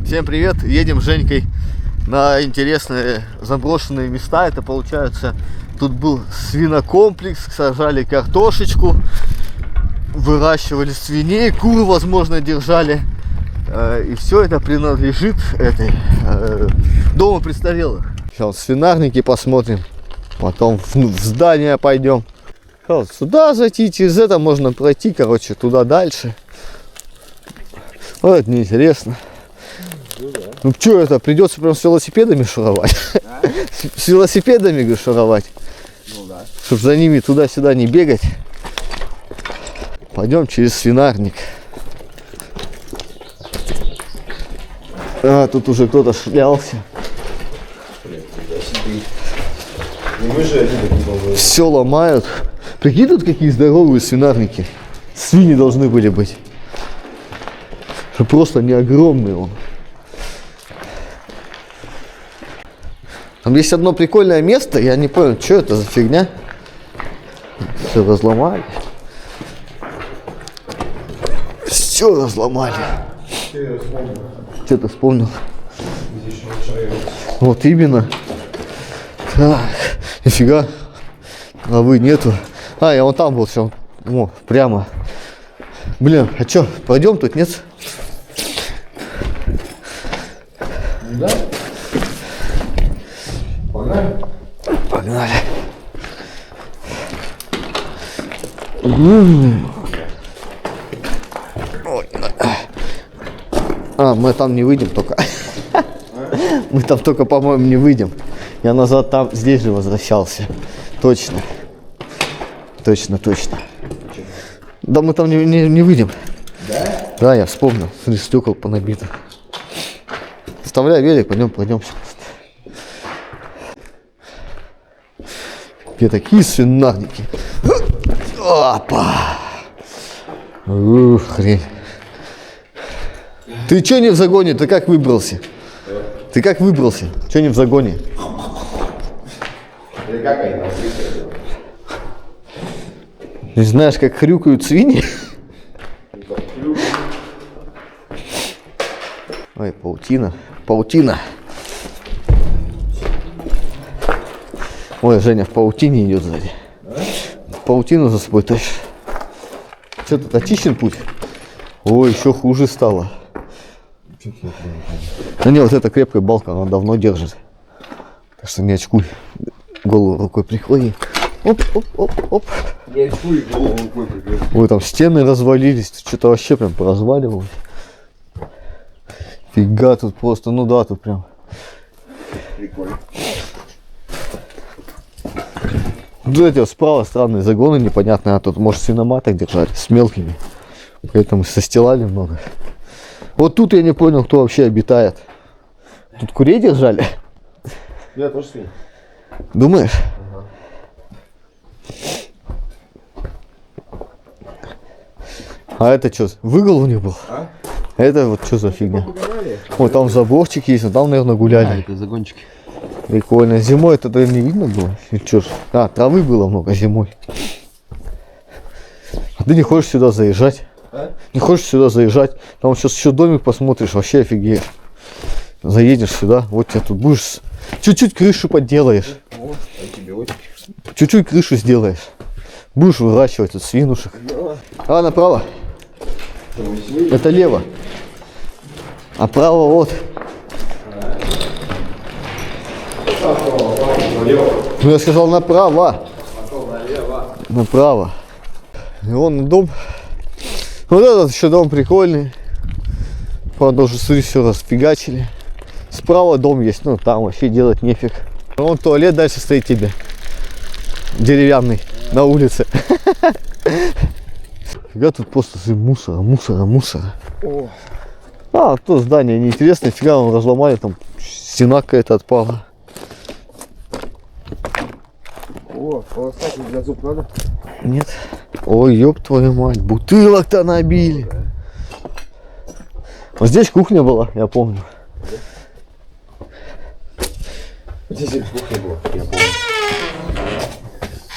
Всем привет! Едем с Женькой на интересные заброшенные места. Это получается, тут был свинокомплекс, сажали картошечку, выращивали свиней, кур, возможно, держали. И все это принадлежит этой дому престарелых. Сейчас свинарники посмотрим, потом в здание пойдем. Сюда зайти, через это можно пройти, короче, туда дальше. Вот, неинтересно. Ну что это, придется прям с велосипедами шуровать? А? С велосипедами, говорю, шуровать. Ну да. Чтоб за ними туда-сюда не бегать. Пойдем через свинарник. А, тут уже кто-то шлялся. Все ломают. Прикинь, тут какие здоровые свинарники. Свиньи должны были быть. Просто не огромный он. Там есть одно прикольное место, я не понял, что это за фигня. Все разломали. Все разломали. Что-то вспомнил. Вот именно. Так, нифига. Травы нету. А, я вон там был, все. О, прямо. Блин, а что, пойдем тут, нет? Да? Погнали? Погнали. А, мы там не выйдем только. Мы там только, по-моему, не выйдем. Я назад там, здесь же возвращался. Точно. Точно. Да мы там не выйдем. Да? Да, я вспомнил. Смотри, стекол понабито. Вставляй велик, пойдем. Где такие свинарники? Опа! Ух, хрень. Ты чё не в загоне? Ты как выбрался? Ты как выбрался? Чё не в загоне? Не знаешь, как хрюкают свиньи? Ой, паутина. Ой, Женя в паутине идет сзади. Паутину за собой тащишь. Что тут, очищен путь? Ой, еще хуже стало. Да не, вот эта крепкая балка, она давно держит. Так что не очкуй. Голову рукой приклади. Оп. Не очкуй, голову рукой приклади. Ой, там стены развалились, что-то вообще прям поразваливалось. Фига тут просто, ну да, тут прям. Прикольно. Ну, эти вот справа странные загоны непонятные, а тут, может, свиноматок держали с мелкими. Поэтому состилали много. Вот тут я не понял, кто вообще обитает. Тут курей держали? Я тоже свинь. Думаешь? Ага. А это что, выгул у них был? А? Это вот что за фигня? Вот там заборчик есть, вот там, наверное, гуляли. Это загончики. Прикольно. Зимой это не видно было? Или чё ж? А, травы было много зимой. А ты не хочешь сюда заезжать? А? Не хочешь сюда заезжать? Там сейчас еще домик посмотришь, вообще офигеешь. Заедешь сюда, вот тебя тут будешь... Чуть-чуть крышу подделаешь. О, антибиотики. Чуть-чуть крышу сделаешь. Будешь выращивать тут свинушек. Да. А, направо. Это лево. А право вот. Ну, я сказал направо. Направо. И вон дом. Вот этот еще дом прикольный. Правда, уже смотри, все расфигачили. Справа дом есть, ну там вообще делать нефиг. Вон туалет дальше стоит тебе. Деревянный. На улице. Фига тут просто мусора. О. А, то здание неинтересное. Фига он разломали, там стена какая-то отпала. О, полоскатель для зуб надо? Нет. Ой, ёб твою мать, бутылок-то набили. Вот здесь кухня была, я помню. Здесь кухня была, я помню.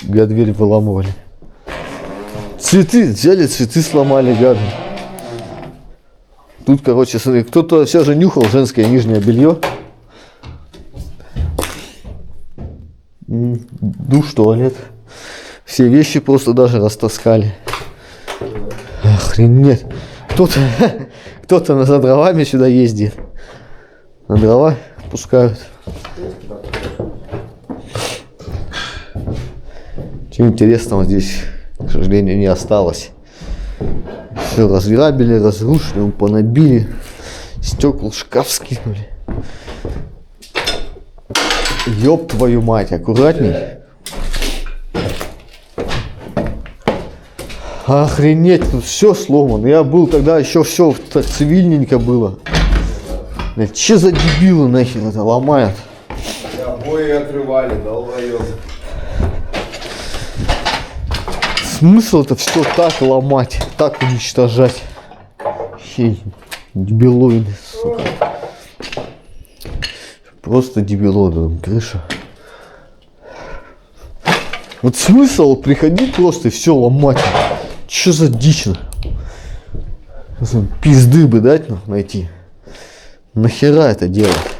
Я дверь выламывали. Цветы, взяли цветы, сломали, гады. Тут, короче, смотри, кто-то все же нюхал женское нижнее белье. Душ, туалет. Все вещи просто даже растаскали. Охренеть. Кто-то за дровами сюда ездит. На дрова пускают. Чего интересного здесь, к сожалению, не осталось. Все разграбили, разрушили, понабили. Стекла в шкаф скинули. Ёб твою мать, аккуратней. Охренеть, тут все сломано. Я был тогда, еще все так цивильненько было. Че за дебилы нахер это ломают? Обои отрывали, долбоёб. Смысл это все так ломать, так уничтожать? Хей, дебилоиды, сука. Просто дебилоиды, крыша. Вот смысл приходить просто и все ломать. Че за дичь? Пизды бы дать найти. Нахера это делать?